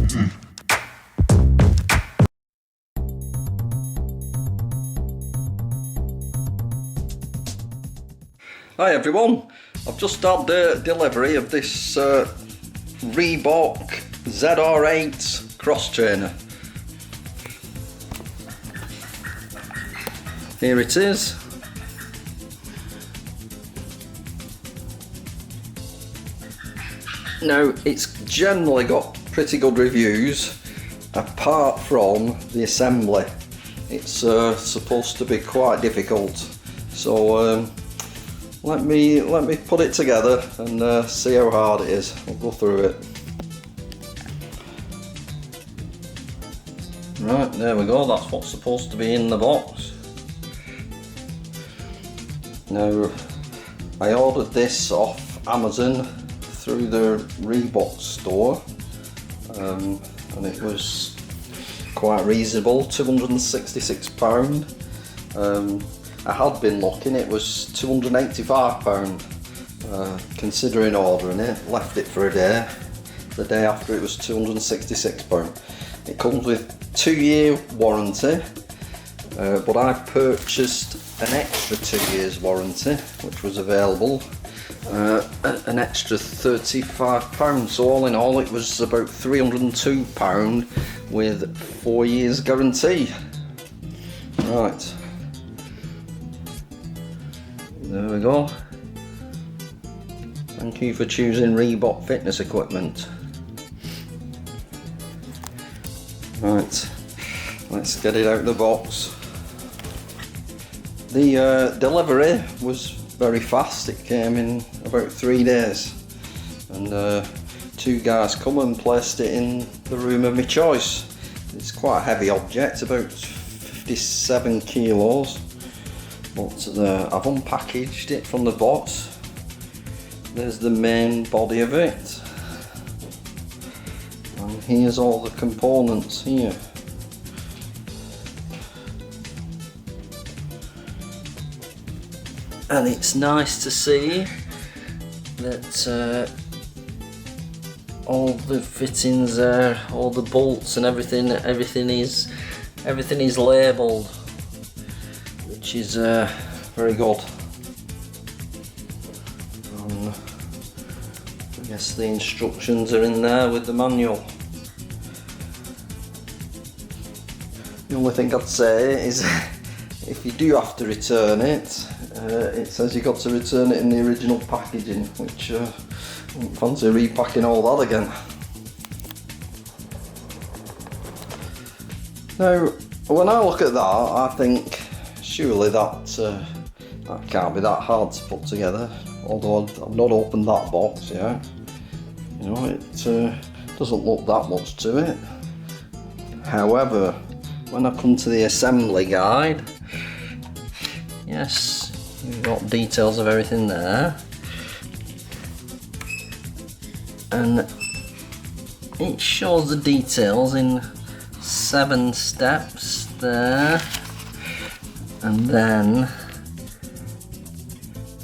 Hi everyone, I've just had the delivery of this Reebok ZR8 cross trainer. Here it is. Now, it's generally got pretty good reviews, apart from the assembly. It's supposed to be quite difficult, so let me put it together and see how hard it is. We'll go through it. Right, there we go, that's what's supposed to be in the box. Now, I ordered this off Amazon through the Reebok store, and it was quite reasonable, £266. I had been looking, it was £285, considering ordering it. Left it for a day. The day after it was £266. It comes with 2-year warranty, but I purchased an extra 2 years warranty, which was available, an extra £35. So all in all, it was about £302 with 4 years guarantee. Right. There we go. Thank you for choosing Reebok fitness equipment. Right, let's get it out of the box. The delivery was very fast. It came in about 3 days, and 2 guys come and placed it in the room of my choice. It's quite a heavy object, about 57 kilos. But I've unpackaged it from the box. There's the main body of it, and here's all the components here. And it's nice to see that all the fittings are, all the bolts and everything is labelled, which is very good. I guess the instructions are in there with the manual. The only thing I'd say is if you do have to return it, it says you've got to return it in the original packaging, which I wouldn't fancy repacking all that again. Now, when I look at that, I think surely that can't be that hard to put together, although I've not opened that box yet. You know, it doesn't look that much to it. However, when I come to the assembly guide, yes, you've got details of everything there, and it shows the details in 7 steps there. And then,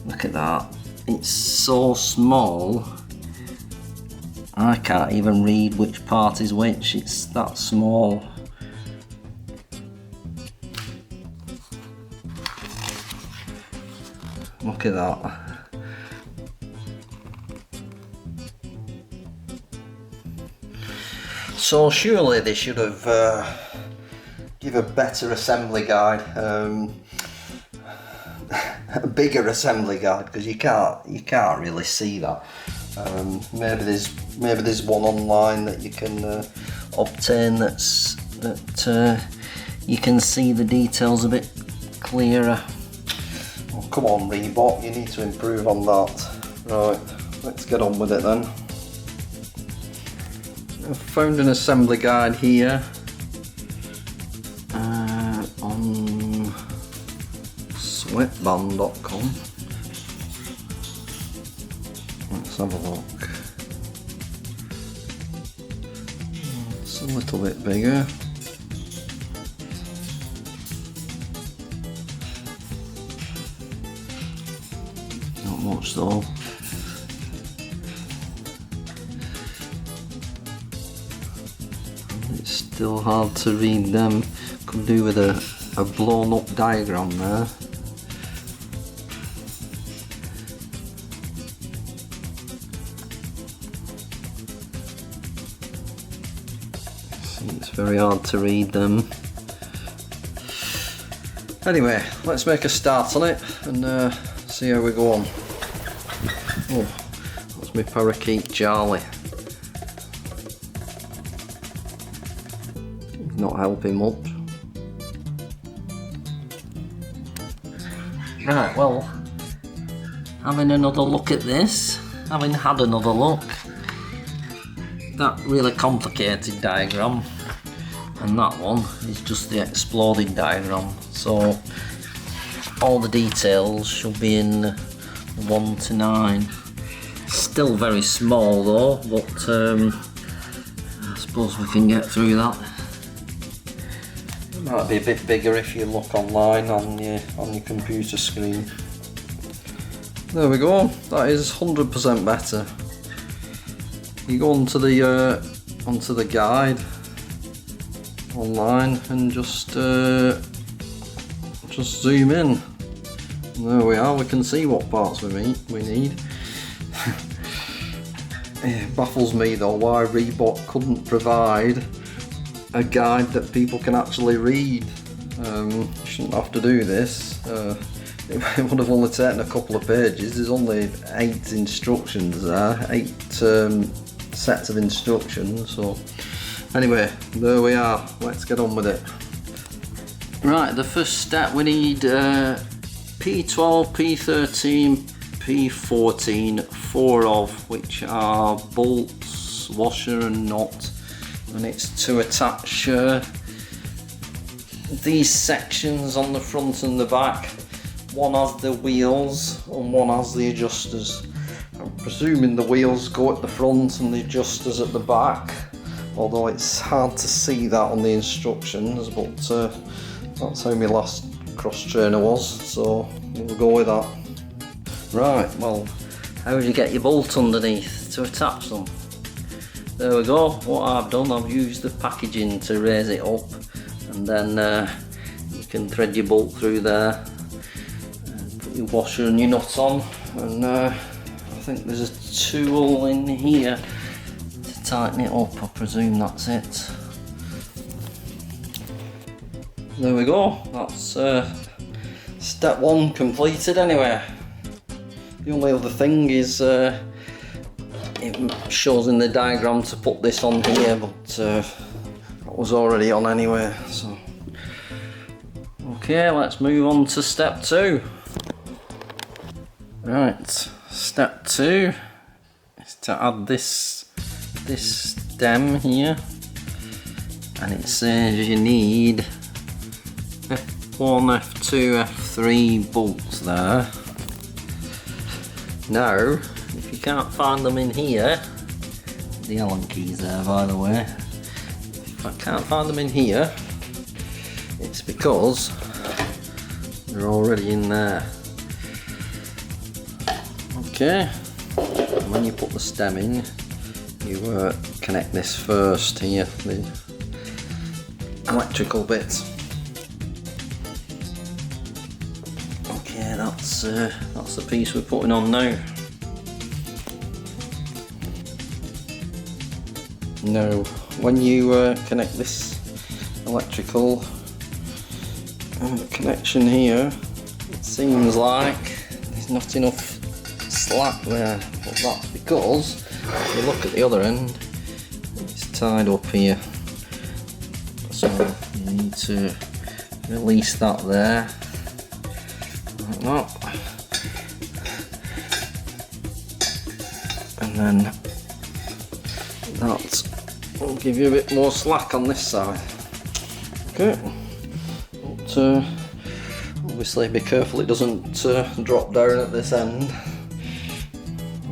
look at that, it's so small, I can't even read which part is which, it's that small. Look at that. So surely they should have give a better assembly guide, a bigger assembly guide, because you can't really see that. Maybe there's one online that you can obtain that you can see the details a bit clearer. Oh, come on Reebok, you need to improve on that. Right, let's get on with it then. I've found an assembly guide here on sweatband.com. Let's have a look. It's a little bit bigger. Not much though. It's still hard to read them. Could do with a blown up diagram there. See, it's very hard to read them. Anyway, let's make a start on it and see how we go on. Oh, that's my parakeet Charlie. Not helping much. Right, well, having another look at this, having had another look, that really complicated diagram and that one is just the exploded diagram, so all the details should be in 1 to 9. Still very small though, but I suppose we can get through that. It might be a bit bigger if you look online on your computer screen. There we go, that is 100% better. You go onto the guide online and just zoom in. There we are, we can see what parts we need. It baffles me though why Reebok couldn't provide a guide that people can actually read. You shouldn't have to do this. It would have only taken a couple of pages. There's only 8 instructions there, 8 sets of instructions. So anyway, there we are, let's get on with it. Right, the first step, we need P12, P13, P14, 4 of which are bolts, washer and nut, and it's to attach these sections on the front and the back. One has the wheels and one has the adjusters. I'm presuming the wheels go at the front and the adjusters at the back, although it's hard to see that on the instructions, but that's how my last cross trainer was, so we'll go with that. Right, well, how do you get your bolt underneath to attach them? There we go, what I've done, I've used the packaging to raise it up, and then you can thread your bolt through there, put your washer and your nut on, and I think there's a tool in here to tighten it up, I presume that's it. There we go, that's step 1 completed anyway. The only other thing is it shows in the diagram to put this on here, but that was already on anyway, so okay, let's move on to step 2. Right, step 2 is to add this stem here, and it says you need F1, F2, F3 bolts there. Now, if you can't find them in here, the Allen keys there by the way, if I can't find them in here, it's because they're already in there. Okay, and when you put the stem in, you connect this first here, the electrical bit. Okay, that's the piece we're putting on now. Now, when you connect this electrical connection here, it seems like there's not enough slack there, but that's because if you look at the other end, it's tied up here, so you need to release that there like that, and then that will give you a bit more slack on this side. Okay, but obviously be careful it doesn't drop down at this end,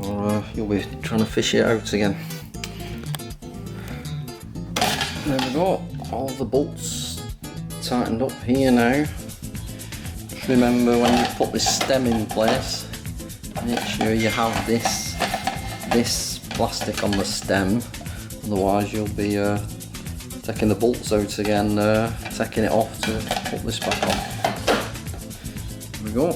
or you'll be trying to fish it out again. There we go, all the bolts tightened up here now. Just remember, when you put this stem in place, make sure you have this plastic on the stem, otherwise you'll be taking the bolts out again, taking it off to put this back on. There we go.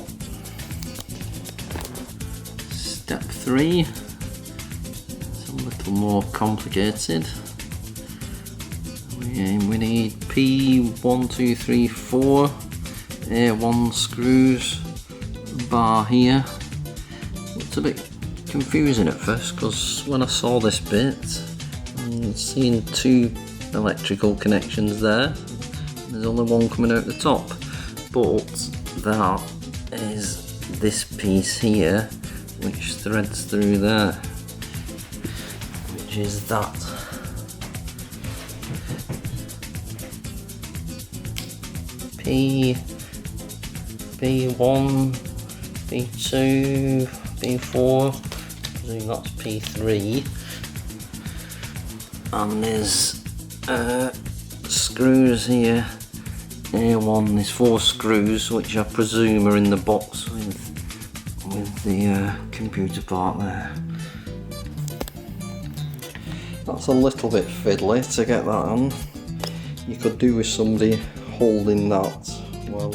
Step 3. It's a little more complicated. We need P1, 2, 3, 4 A1 screws, bar here. It's a bit confusing at first because when I saw this bit, I'm seeing 2 electrical connections there. There's only one coming out the top, but that is this piece here which threads through there, which is that. P1, P2, P4, I think that's P3, and there's screws here. A1, there's 4 screws which I presume are in the box with the computer part there. That's a little bit fiddly to get that on. You could do with somebody holding that while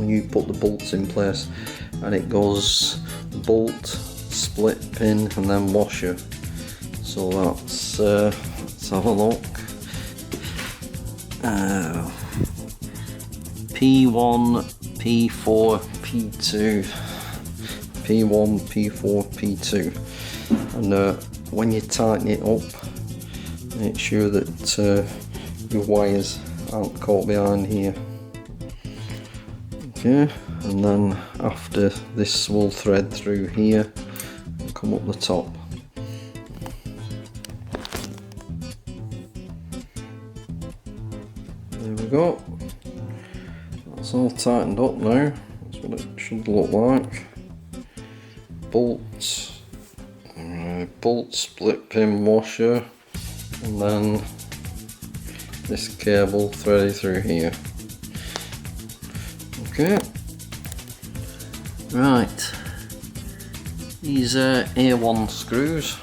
you put the bolts in place, and it goes bolt, split pin and then washer. So that's let's have a look. P1, P4, P2, P1, P4, P2, and when you tighten it up, make sure that your wires aren't caught behind here. Okay, and then after this will thread through here and come up the top. There we go. That's all tightened up now. That's what it should look like. Bolts, bolt, split pin, washer, and then this cable threaded through here. Okay. Right. These A1 screws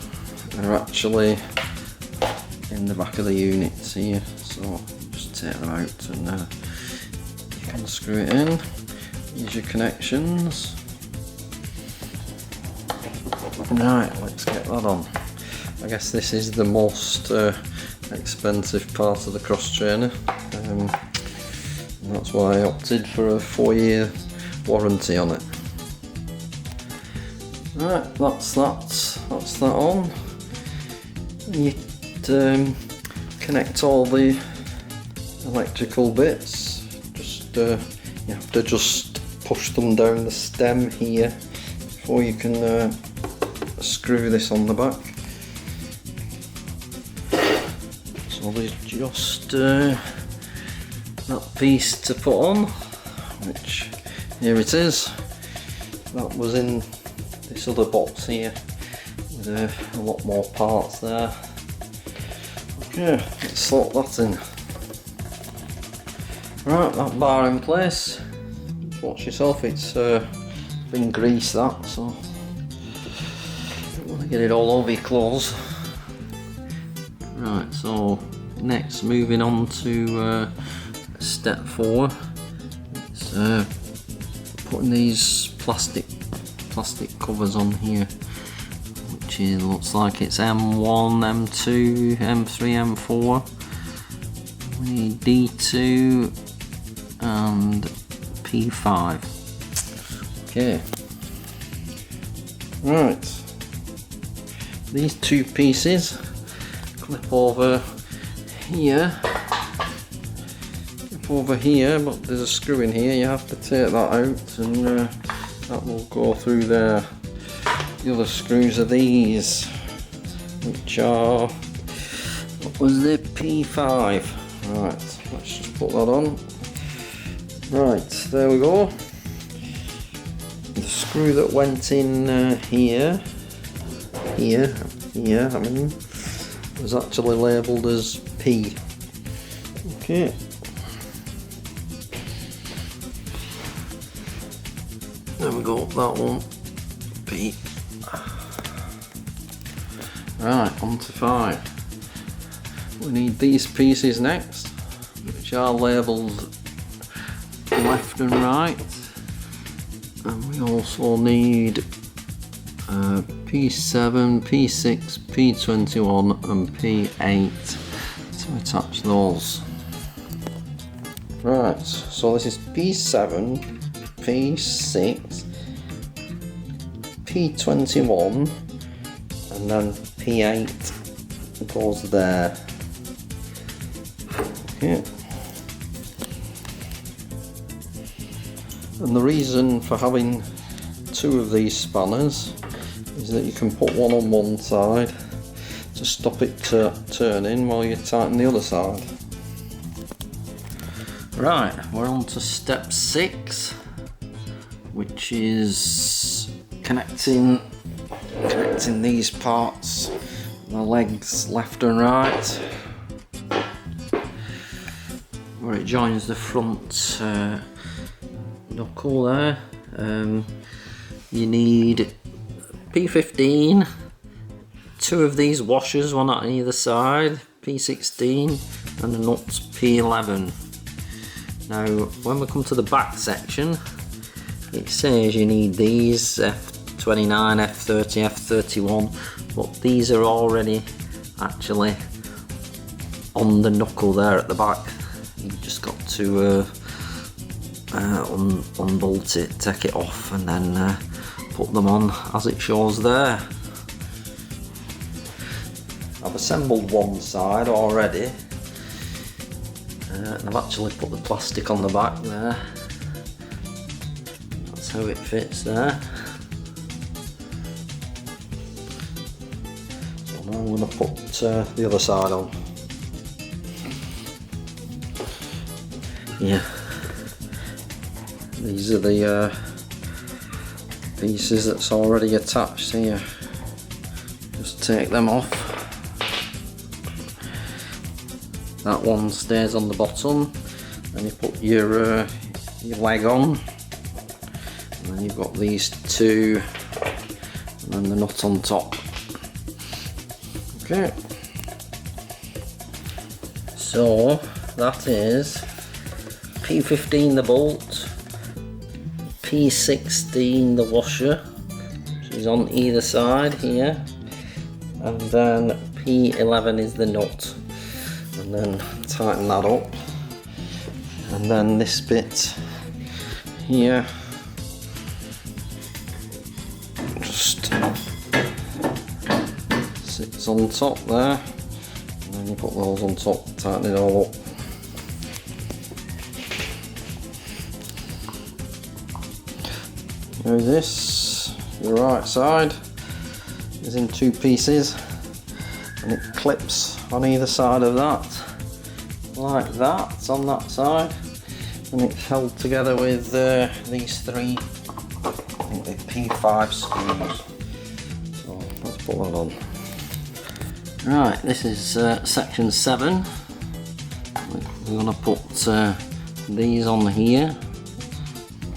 are actually in the back of the units here, so just take them out and you can screw it in. Use your connections. Right, let's get that on. I guess this is the most expensive part of the cross trainer. That's why I opted for a 4-year warranty on it. Right, that's that on. You connect all the electrical bits. Just you have to just push them down the stem here before you can screw this on the back. So there's just that piece to put on, which here it is. That was in this other box here with a lot more parts there. Okay, let's slot that in. Right, that bar in place. Watch yourself, it's been greased that, so don't want to get it all over your clothes. Right, so next moving on to step 4. It's putting these plastic covers on here, which looks like it's M1, M2, M3, M4. We need D2 and P5. Okay. Right. These 2 pieces clip over here. Over here, but there's a screw in here. You have to take that out, and that will go through there. The other screws are these, which are, what was the P5? Right, let's just put that on. Right, there we go. The screw that went in here, I mean, was actually labelled as P. Okay. There we go, that one, P. Right, on to 5. we need these pieces next, which are labelled left and right, and we also need P7, P6, P21 and P8 to attach those. Right, so this is P7, P6, P21 and then P8 goes there. Okay. And the reason for having two of these spanners is that you can put one on one side to stop it turning while you tighten the other side. Right, we're on to step 6, which is connecting these parts, the legs left and right, where it joins the front knuckle there. You need P15, 2 of these washers, one on either side, P16 and the nuts P11. Now when we come to the back section, it says you need these F29, F30, F31, but these are already actually on the knuckle there at the back. You've just got to unbolt it, take it off and then put them on as it shows there. I've assembled one side already. I've actually put the plastic on the back there. That's how it fits there. So now I'm going to put the other side on. Yeah, these are the pieces that's already attached here. Just take them off. That one stays on the bottom, then you put your leg on, and then you've got these two, and then the nut on top. Okay, so that is P15 the bolt, P16 the washer, which is on either side here, and then P11 is the nut. And then tighten that up, and then this bit here just sits on top there, and then you put those on top, tighten it all up. Now this, the right side, is in 2 pieces, and it clips on either side of that, like that, on that side, and it's held together with these 3, I think they're P5 screws. So let's put that on. Right, this is section 7. We're going to put these on here,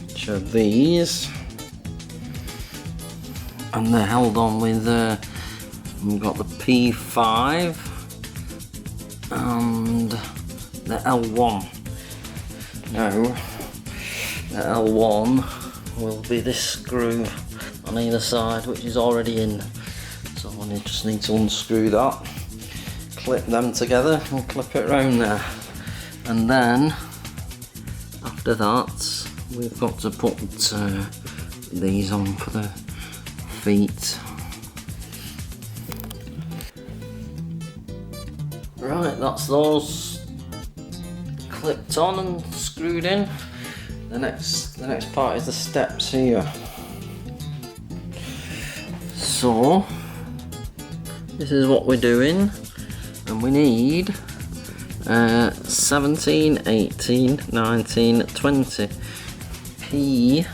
which are these, and they're held on with we've got the P5 and the L1. Now the L1 will be this screw on either side, which is already in, so we just need to unscrew that, clip them together and clip it around there, and then after that we've got to put these on for the feet. Right, that's those clipped on and screwed in. The next part is the steps here. So this is what we're doing, and we need 17, 18, 19, 20 P,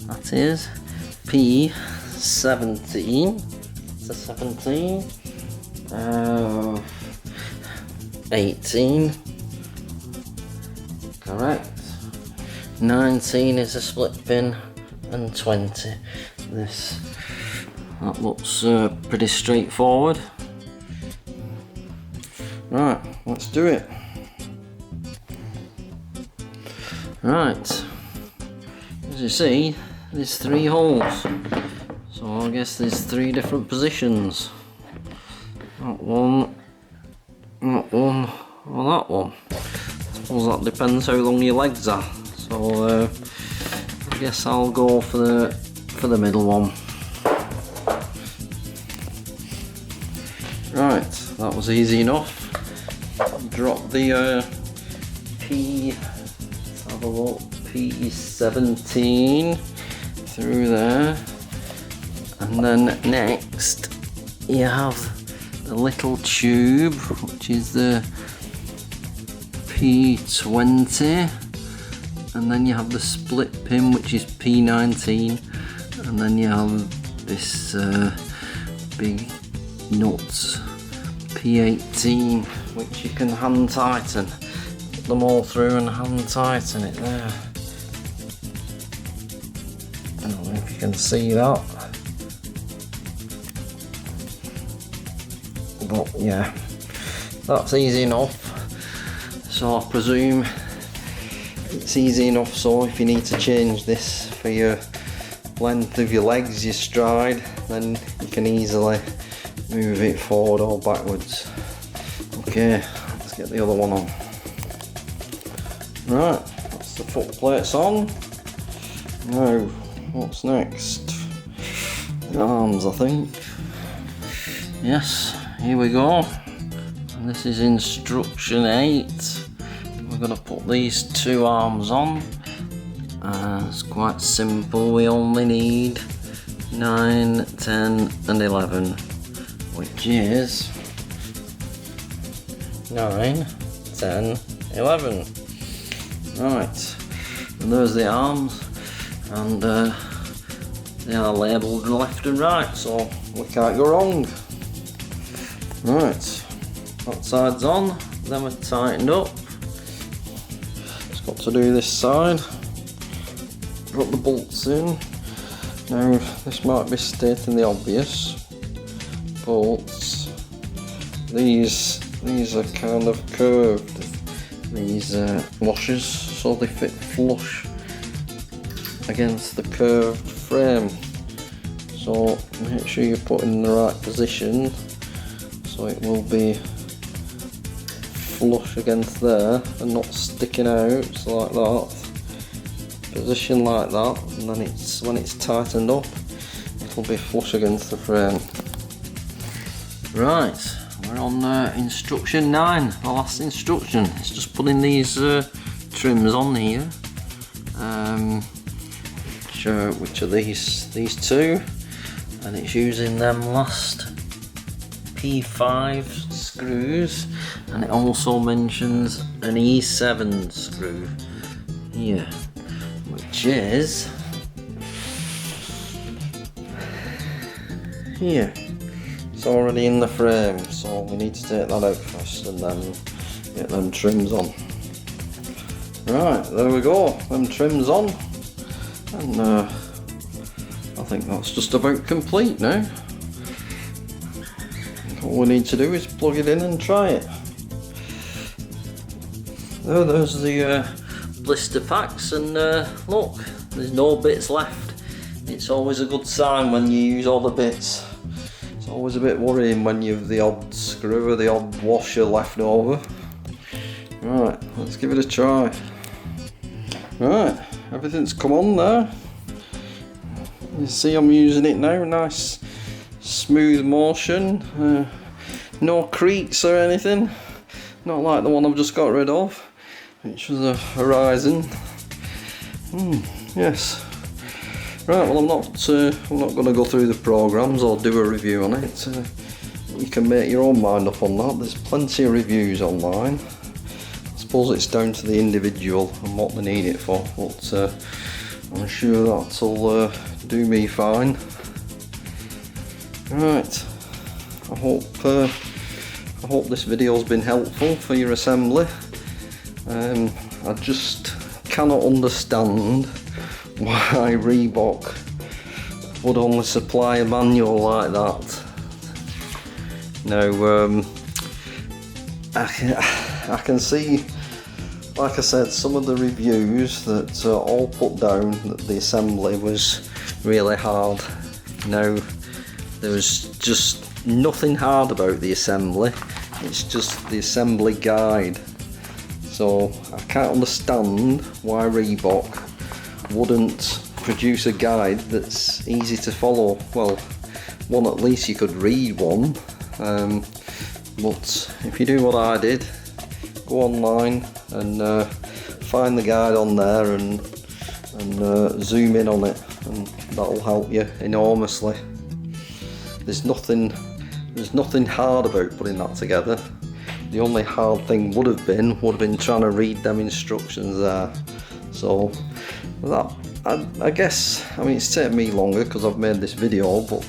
that is P17, it's a 17, 18, correct, 19 is a split pin, and 20 this. That looks pretty straightforward. Right, let's do it. Right, as you see, there's 3 holes, so I guess there's 3 different positions. That one, or that one. I suppose that depends how long your legs are. So I guess I'll go for the middle one. Right, that was easy enough. Drop the P17 through there, and then next you have the little tube, which is the P20, and then you have the split pin, which is P19, and then you have this big nuts P18, which you can hand tighten. Put them all through and hand tighten it there. I don't know if you can see that, but yeah, that's easy enough. So I presume it's easy enough, so if you need to change this for your length of your legs, your stride, then you can easily move it forward or backwards. Okay, let's get the other one on. Right, that's the foot plates on. Now, what's next? The arms, I think. Yes, here we go. And this is instruction 8. We're going to put these 2 arms on. It's quite simple. We only need 9, 10 and 11, which is 9, 10, 11. Right, and there's the arms, and they are labelled left and right, so we can't go wrong. Right, that side's on, then we're tightened up. Just got to do this side. Got the bolts in. Now this might be stating the obvious, but these are kind of curved, these washers, so they fit flush against the curved frame. So make sure you put it in the right position, so it will be flush against there and not sticking out, so like that. Position like that, and then when it's tightened up, it'll be flush against the frame. Right, we're on instruction 9, the last instruction. It's just putting these trims on here, which are these 2, and it's using them last P5 screws, and it also mentions an E7 screw here, which is here. It's already in the frame, so we need to take that out first and then get them trims on. Right, there we go, them trims on, and I think that's just about complete now. All we need to do is plug it in and try it. There's the blister packs, and look, there's no bits left. It's always a good sign when you use all the bits. It's always a bit worrying when you've the odd screw or the odd washer left over. Right, let's give it a try. Right, everything's come on there. You see I'm using it now, nice smooth motion, no creaks or anything, not like the one I've just got rid of, which was a Horizon. Yes. Right, well I'm not going to go through the programs or do a review on it. You can make your own mind up on that. There's plenty of reviews online. I suppose it's down to the individual and what they need it for, but I'm sure that'll do me fine. Right, I hope this video's been helpful for your assembly. I just cannot understand why Reebok would only supply a manual like that. Now, I can see, like I said, some of the reviews that all put down that the assembly was really hard. Now, there's just nothing hard about the assembly, it's just the assembly guide. So I can't understand why Reebok wouldn't produce a guide that's easy to follow. Well, one at least you could read one, but if you do what I did, go online and find the guide on there and zoom in on it, and that'll help you enormously. There's nothing hard about putting that together. The only hard thing would have been trying to read them instructions there. So that, I guess, I mean, it's taken me longer because I've made this video, but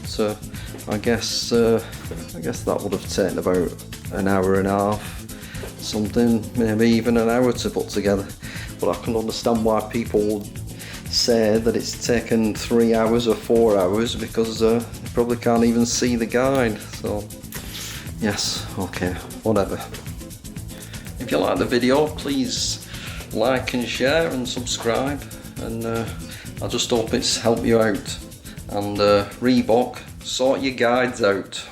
I guess that would have taken about an hour and a half, something, maybe even an hour to put together. But I can understand why people would say that it's taken 3 hours or 4 hours, because they probably can't even see the guide. So yes, okay, whatever. If you like the video, please like and share and subscribe, and I just hope it's helped you out. And Reebok, sort your guides out.